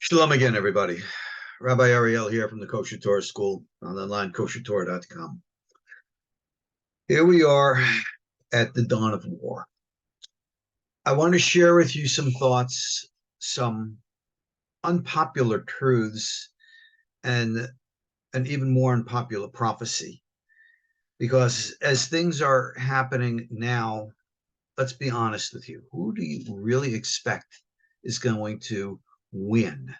Shalom again, everybody. Rabbi Ariel here from the KosherTorah School on online KosherTorah.com. Here we are at the dawn of war. I want to share with you some thoughts, some unpopular truths, and an even more unpopular prophecy. Because as things are happening now, let's be honest with you. Who do you really expect is going to win?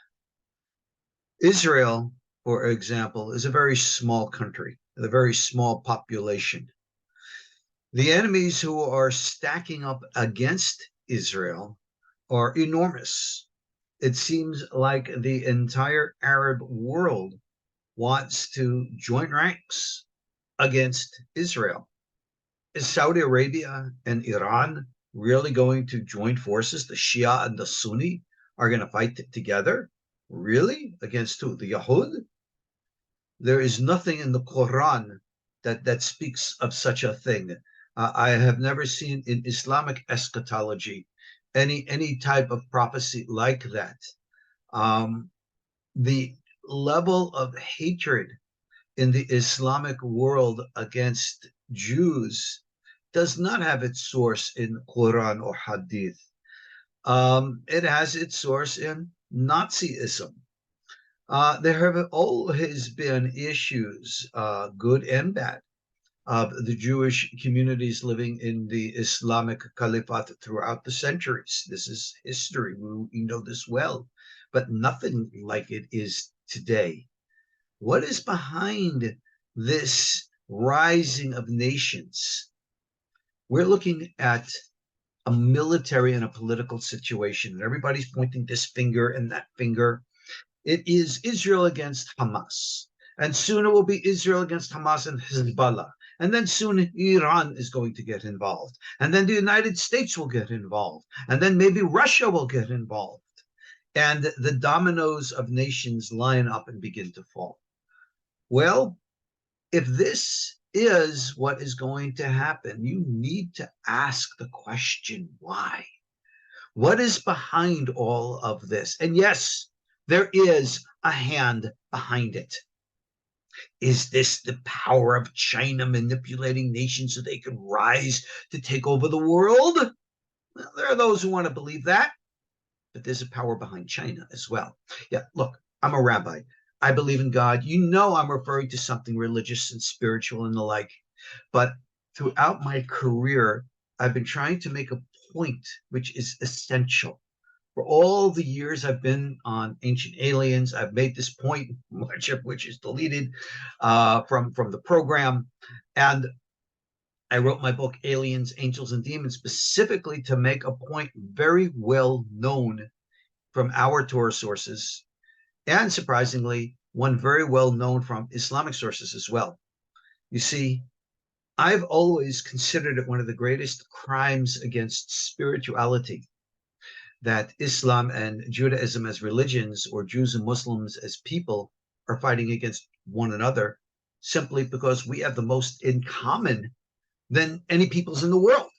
Israel, for example, is a very small country, with a very small population. The enemies who are stacking up against Israel are enormous. It seems like the entire Arab world wants to join ranks against Israel. Is Saudi Arabia and Iran really going to join forces? The Shia and the Sunni are going to fight together? Really? Against who? The Yahud? There is nothing in the Quran that speaks of such a thing. I have never seen in Islamic eschatology any type of prophecy like that. The level of hatred in the Islamic world against Jews does not have its source in Quran or Hadith. It has its source in Nazism. There have always been issues, good and bad, of the Jewish communities living in the Islamic Caliphate throughout the centuries. This is history. We know this well, but nothing like it is today. What is behind this rising of nations? We're looking at a military and a political situation, and everybody's pointing this finger and that finger. It is Israel against Hamas. And soon it will be Israel against Hamas and Hezbollah. And then soon Iran is going to get involved. And then the United States will get involved. And then maybe Russia will get involved. And the dominoes of nations line up and begin to fall. Well, if this is what is going to happen, you need to ask the question, why? What is behind all of this? And yes, there is a hand behind it. Is this the power of China manipulating nations so they can rise to take over the world? Well, there are those who want to believe that, but there's a power behind China as well. Yeah, look, I'm a rabbi. I believe in God. You know I'm referring to something religious and spiritual and the like. But throughout my career, I've been trying to make a point which is essential. For all the years I've been on Ancient Aliens, I've made this point, much of which is deleted from the program. And I wrote my book, Aliens, Angels, and Demons, specifically to make a point very well known from our Torah sources, and surprisingly, one very well known from Islamic sources as well. You see, I've always considered it one of the greatest crimes against spirituality that Islam and Judaism as religions, or Jews and Muslims as people, are fighting against one another simply because we have the most in common than any peoples in the world.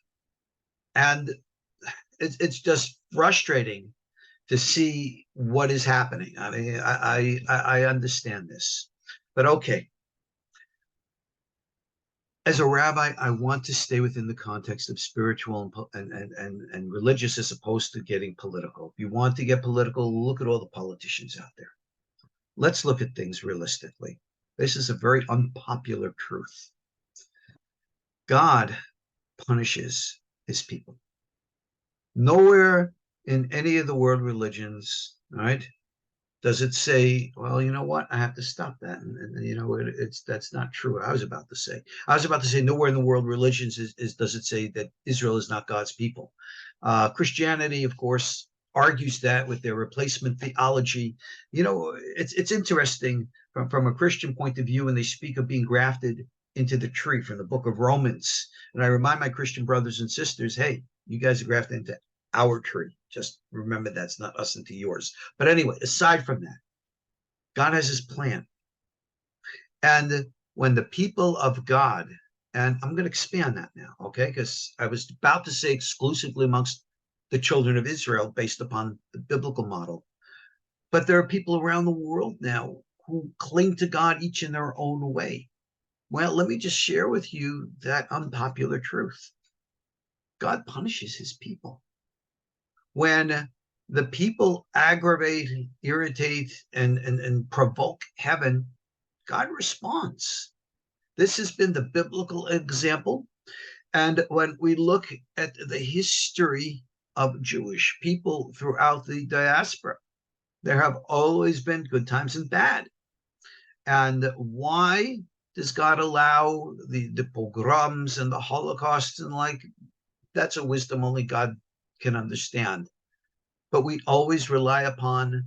And it's just frustrating to see what is happening. I mean, I understand this, but okay. As a rabbi, I want to stay within the context of spiritual and religious, as opposed to getting political. If you want to get political, look at all the politicians out there. Let's look at things realistically. This is a very unpopular truth. God punishes his people. Nowhere in any of the world religions, all right, does it say, well, you know what, I have to stop that. And you know, that's not true. I was about to say, nowhere in the world religions does it say that Israel is not God's people. Christianity, of course, argues that with their replacement theology. You know, it's interesting from a Christian point of view when they speak of being grafted into the tree from the book of Romans. And I remind my Christian brothers and sisters, hey, you guys are grafted into our tree. Just remember that's not us into yours. But anyway, aside from that, God has his plan. And when the people of God, and I'm going to expand that now, okay? Because I was about to say exclusively amongst the children of Israel based upon the biblical model. But there are people around the world now who cling to God each in their own way. Well, let me just share with you that unpopular truth. God punishes his people. When the people aggravate, irritate, and provoke heaven, God responds. This has been the biblical example. And when we look at the history of Jewish people throughout the diaspora, there have always been good times and bad. And why does God allow the pogroms and the Holocaust and like that's a wisdom only God can understand. But we always rely upon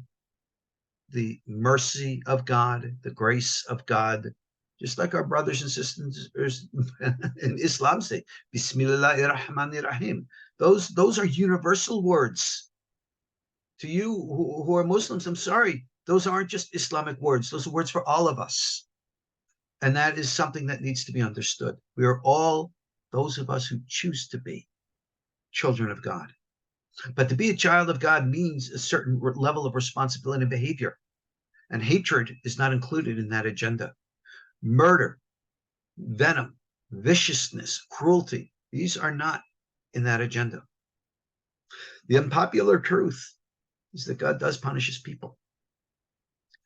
the mercy of God, the grace of God, just like our brothers and sisters in Islam say, Bismillahirrahmanirrahim. Those are universal words. To you who are Muslims, I'm sorry, those aren't just Islamic words. Those are words for all of us. And that is something that needs to be understood. We are all, those of us who choose to be children of God. But to be a child of God means a certain level of responsibility and behavior. And hatred is not included in that agenda. Murder, venom, viciousness, cruelty, these are not in that agenda. The unpopular truth is that God does punish his people.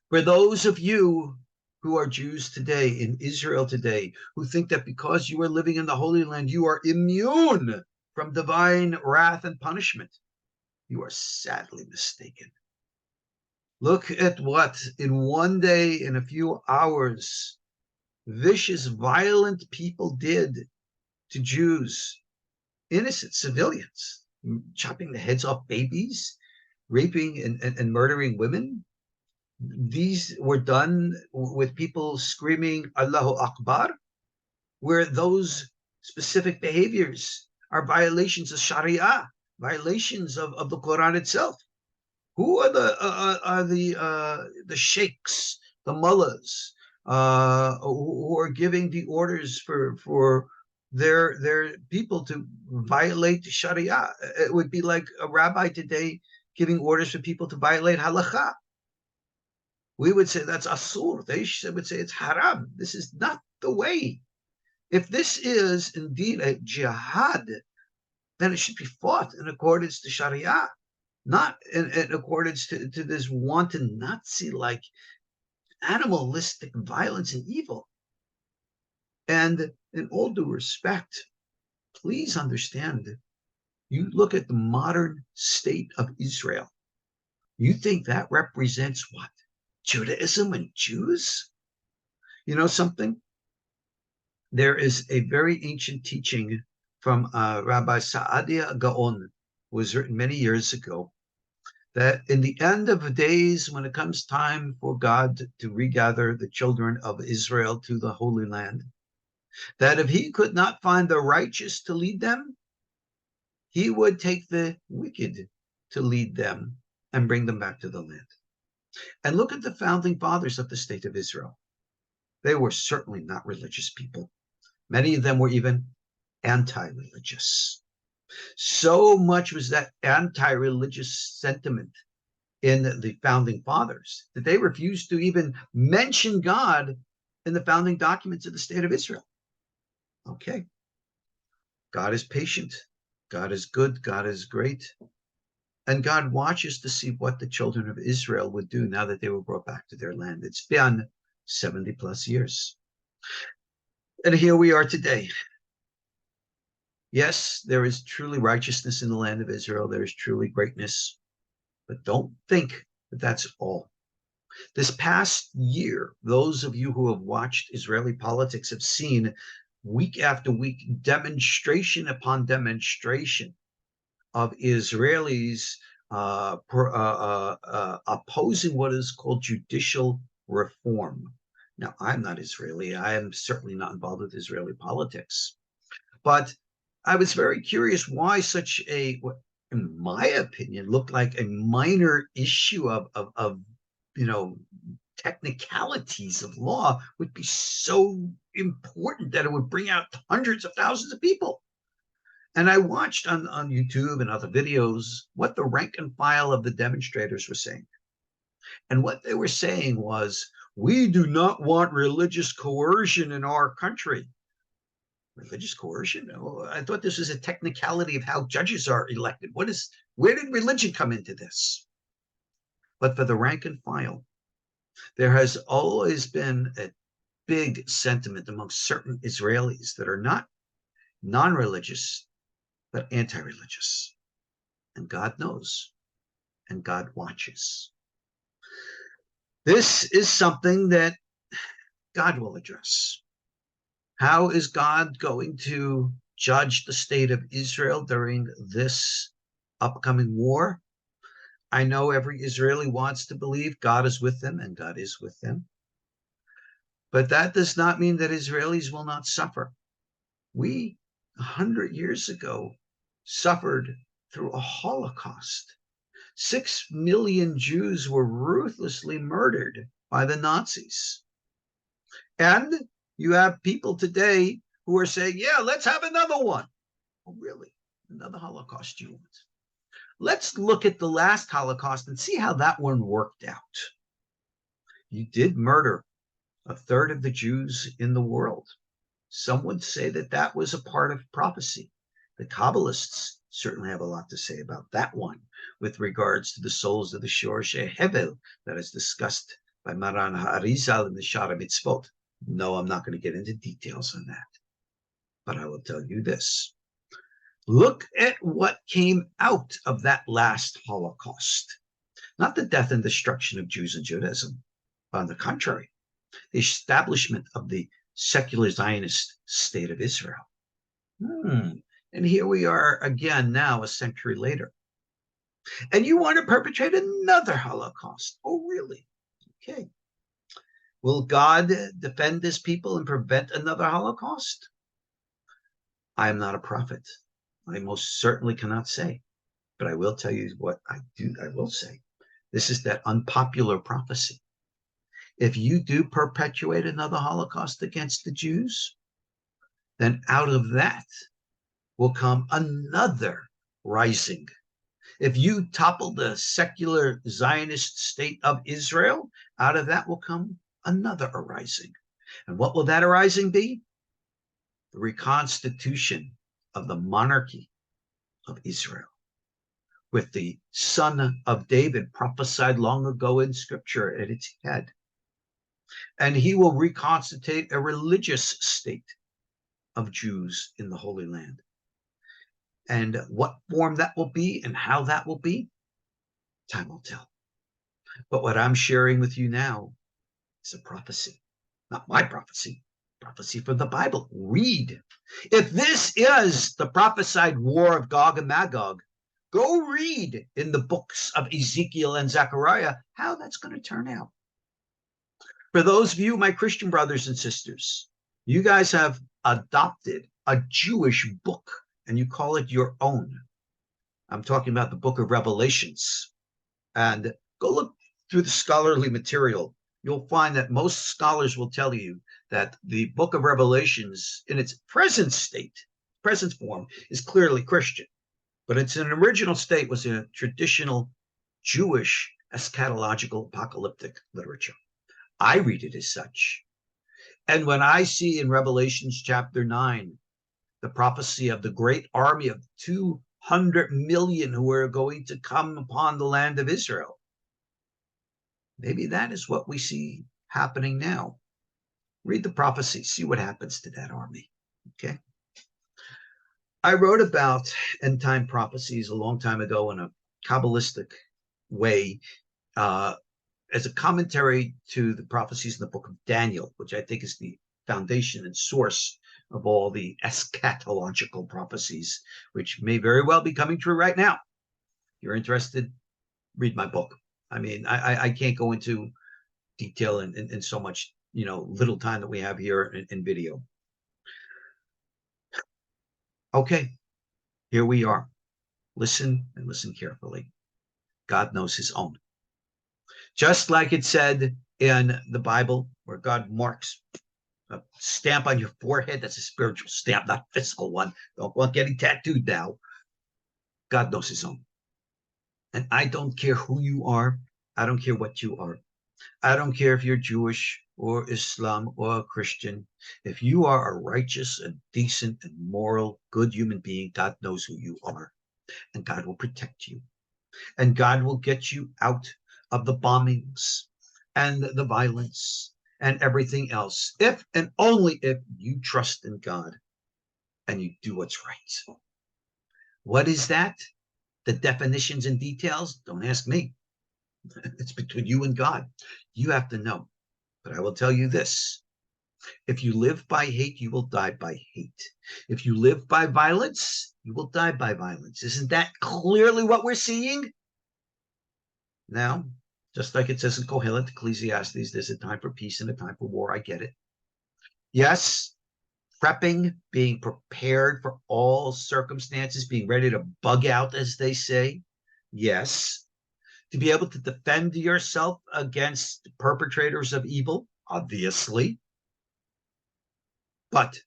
For those of you who are Jews today, in Israel today, who think that because you are living in the Holy Land, you are immune from divine wrath and punishment, you are sadly mistaken. Look at what, in one day, in a few hours, vicious, violent people did to Jews, innocent civilians, chopping the heads off babies, raping and murdering women. These were done with people screaming Allahu Akbar, where those specific behaviors are violations of Sharia, violations of the Quran itself. Who are the sheikhs, the mullahs, who are giving the orders for their people to violate Sharia? It would be like a rabbi today giving orders for people to violate halakha. We would say that's asur. They would say it's haram. This is not the way. If this is indeed a jihad, then it should be fought in accordance to Sharia, not in accordance to this wanton Nazi-like animalistic violence and evil. And in all due respect, please understand, you look at the modern state of Israel, you think that represents what? Judaism and Jews? You know something? There is a very ancient teaching from Rabbi Saadia Gaon, was written many years ago, that in the end of the days, when it comes time for God to regather the children of Israel to the Holy Land, that if he could not find the righteous to lead them, he would take the wicked to lead them and bring them back to the land. And look at the founding fathers of the state of Israel. They were certainly not religious people. Many of them were even anti-religious. So much was that anti-religious sentiment in the founding fathers that they refused to even mention God in the founding documents of the state of Israel. Okay. God is patient. God is good. God is great. And God watches to see what the children of Israel would do now that they were brought back to their land. It's been 70 plus years. And here we are today. Yes, there is truly righteousness in the land of Israel. There is truly greatness. But don't think that that's all. This past year, those of you who have watched Israeli politics have seen week after week demonstration upon demonstration of Israelis opposing what is called judicial reform. Now, I'm not Israeli. I am certainly not involved with Israeli politics. But I was very curious why such a, what in my opinion, looked like a minor issue of technicalities of law would be so important that it would bring out hundreds of thousands of people. And I watched on YouTube and other videos what the rank and file of the demonstrators were saying. And what they were saying was, we do not want religious coercion in our country. Religious coercion? Oh, I thought this was a technicality of how judges are elected. Where did religion come into this? But for the rank and file, there has always been a big sentiment amongst certain Israelis that are not non-religious, but anti-religious. And God knows, and God watches. This is something that God will address. How is God going to judge the state of Israel during this upcoming war? I know every Israeli wants to believe God is with them, and God is with them. But that does not mean that Israelis will not suffer. We, 100 years ago, suffered through a Holocaust. 6 million Jews were ruthlessly murdered by the Nazis. And you have people today who are saying, yeah, let's have another one. Oh, really? Another Holocaust you want? Let's look at the last Holocaust and see how that one worked out. You did murder a third of the Jews in the world. Some would say that that was a part of prophecy. The Kabbalists certainly have a lot to say about that one with regards to the souls of the Shorshe Hevel that is discussed by Maran Ha'arizal in the Shara Mitzvot. No, I'm not going to get into details on that. But I will tell you this. Look at what came out of that last Holocaust. Not the death and destruction of Jews and Judaism, but on the contrary, the establishment of the secular Zionist state of Israel. And here we are again now, a century later. And you want to perpetrate another Holocaust. Oh, really? Okay. Will God defend his people and prevent another Holocaust? I am not a prophet. I most certainly cannot say. But I will tell you what I will say. This is that unpopular prophecy. If you do perpetuate another Holocaust against the Jews, then out of that will come another rising. If you topple the secular Zionist state of Israel, out of that will come another arising. And what will that arising be? The reconstitution of the monarchy of Israel, with the son of David prophesied long ago in scripture at its head. And he will reconstitute a religious state of Jews in the Holy Land. And what form that will be and how that will be, time will tell. But what I'm sharing with you now is a prophecy, not my prophecy, prophecy from the Bible. Read. If this is the prophesied war of Gog and Magog, go read in the books of Ezekiel and Zechariah how that's going to turn out. For those of you, my Christian brothers and sisters, you guys have adopted a Jewish book and you call it your own. I'm talking about the book of Revelations. And go look through the scholarly material. You'll find that most scholars will tell you that the book of Revelations in its present state, present form, is clearly Christian. But its an original state was a traditional Jewish eschatological apocalyptic literature. I read it as such. And when I see in Revelations chapter 9, the prophecy of the great army of 200 million who are going to come upon the land of Israel, maybe that is what we see happening now. Read the prophecy, see what happens to that army, okay? I wrote about end time prophecies a long time ago in a Kabbalistic way, as a commentary to the prophecies in the book of Daniel, which I think is the foundation and source of all the eschatological prophecies, which may very well be coming true right now. If you're interested, read my book. I mean, I can't go into detail in so much, little time that we have here in video. Okay, here we are. Listen and listen carefully. God knows his own. Just like it said in the Bible, where God marks a stamp on your forehead, that's a spiritual stamp, not a physical one. Don't want getting tattooed now. God knows his own. And I don't care who you are. I don't care what you are. I don't care if you're Jewish or Islam or a Christian. If you are a righteous and decent and moral, good human being, God knows who you are, and God will protect you. And God will get you out of the bombings and the violence and everything else, if and only if you trust in God and you do what's right. What is that? The definitions and details? Don't ask me. It's between you and God. You have to know. But I will tell you this. If you live by hate, you will die by hate. If you live by violence, you will die by violence. Isn't that clearly what we're seeing? Now, just like it says in Kohelet, Ecclesiastes, there's a time for peace and a time for war. I get it. Yes, prepping, being prepared for all circumstances, being ready to bug out, as they say. Yes. To be able to defend yourself against perpetrators of evil, obviously. But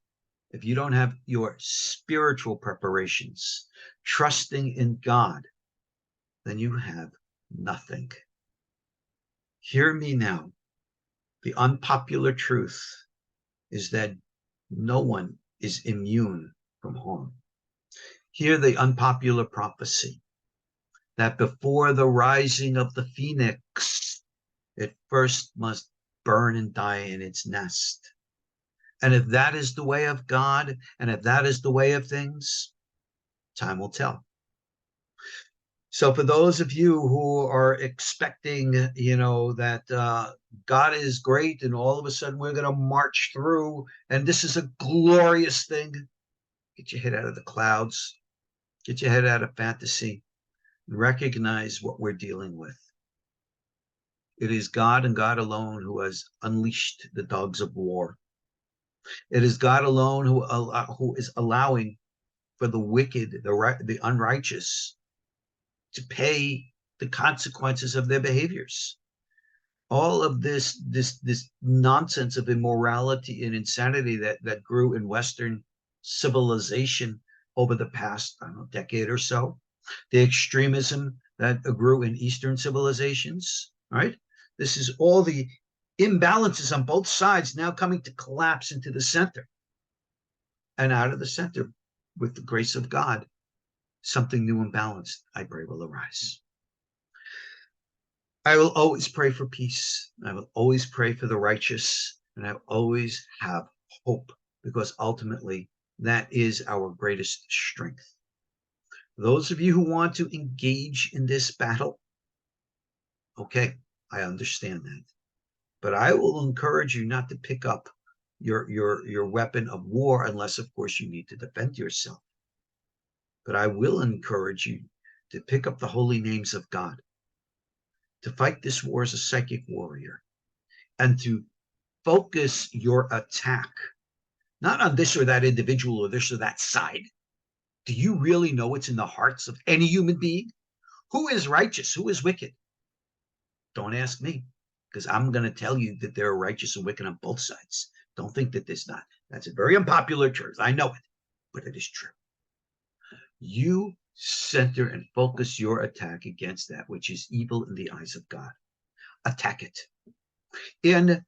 if you don't have your spiritual preparations, trusting in God, then you have nothing. Hear me now. The unpopular truth is that no one is immune from harm. Hear the unpopular prophecy that before the rising of the phoenix, it first must burn and die in its nest. And if that is the way of God, and if that is the way of things, time will tell. So for those of you who are expecting, that God is great and all of a sudden we're going to march through and this is a glorious thing, get your head out of the clouds, get your head out of fantasy, and recognize what we're dealing with. It is God and God alone who has unleashed the dogs of war. It is God alone who is allowing for the wicked, the unrighteous, to pay the consequences of their behaviors. All of this nonsense of immorality and insanity that grew in Western civilization over the past, I don't know, decade or so, the extremism that grew in Eastern civilizations, right? This is all the imbalances on both sides now coming to collapse into the center. And out of the center, with the grace of God, something new and balanced, I pray, will arise. I will always pray for peace. I will always pray for the righteous, and I always have hope, because ultimately that is our greatest strength. Those of you who want to engage in this battle, okay, I understand that. But I will encourage you not to pick up your weapon of war unless, of course, you need to defend yourself. But I will encourage you to pick up the holy names of God, to fight this war as a psychic warrior, and to focus your attack, not on this or that individual or this or that side. Do you really know what's in the hearts of any human being? Who is righteous? Who is wicked? Don't ask me, because I'm going to tell you that there are righteous and wicked on both sides. Don't think that there's not. That's a very unpopular truth. I know it, but it is true. You center and focus your attack against that which is evil in the eyes of God. Attack it. In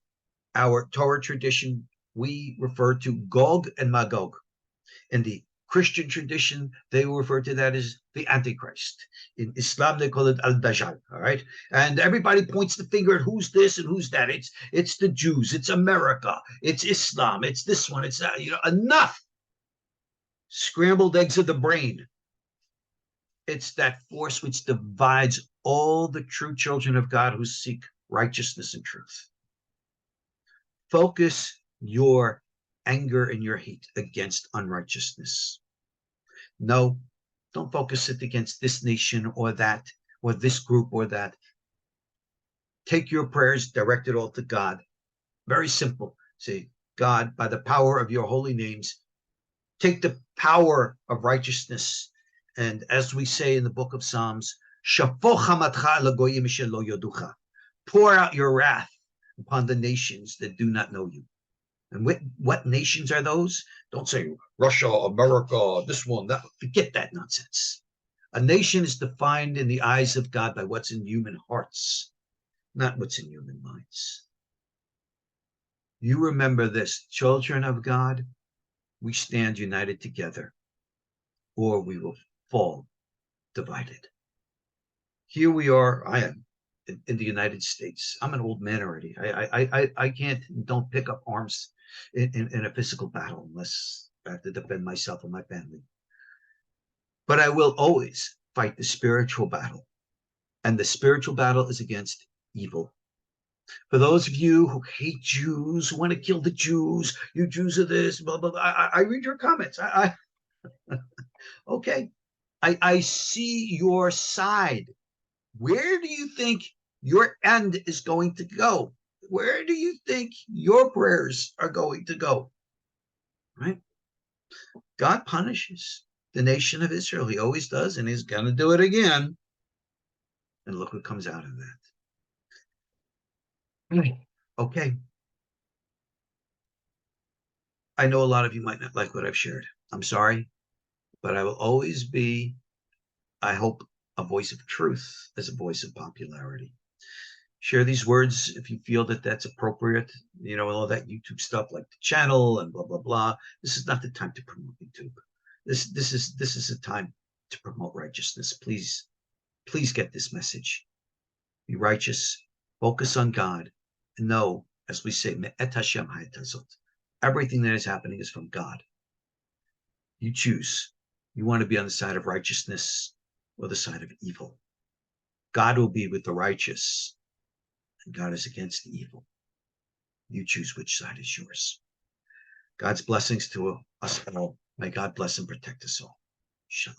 our Torah tradition, we refer to Gog and Magog. In the Christian tradition, they refer to that as the Antichrist. In Islam, they call it Al-Dajjal, all right? And everybody points the finger at who's this and who's that. It's the Jews, it's America, it's Islam, it's this one, it's that. Enough. Scrambled eggs of the brain. It's that force which divides all the true children of God who seek righteousness and truth. Focus your anger and your hate against unrighteousness. No, don't focus it against this nation or that, or this group or that. Take your prayers, direct it all to God. Very simple. Say, God, by the power of your holy names, take the power of righteousness. And as we say in the book of Psalms, pour out your wrath upon the nations that do not know you. And what nations are those? Don't say Russia, America, this one, that. Forget that nonsense. A nation is defined in the eyes of God by what's in human hearts. not what's in human minds. You remember this, children of God, we stand united together, or we will fall divided. Here we are, I am in the United States. I'm an old man already. I don't pick up arms in a physical battle unless I have to defend myself and my family. But I will always fight the spiritual battle. And the spiritual battle is against evil. For those of you who hate Jews, who want to kill the Jews, you Jews are this, blah, blah, blah. I read your comments. Okay. I see your side. Where do you think your end is going to go? Where do you think your prayers are going to go? Right? God punishes the nation of Israel. He always does, and he's going to do it again. And look what comes out of that. Okay. I know a lot of you might not like what I've shared. I'm sorry, but I will always be, I hope, a voice of truth as a voice of popularity. Share these words if you feel that that's appropriate. You know, all that YouTube stuff like the channel and blah, blah, blah. This is not the time to promote YouTube. This is a time to promote righteousness. Please get this message. Be righteous, focus on God, and know, as we say, everything that is happening is from God. You choose. You want to be on the side of righteousness or the side of evil. God will be with the righteous, and God is against the evil. You choose which side is yours. God's blessings to us all. May God bless and protect us all. Shalom.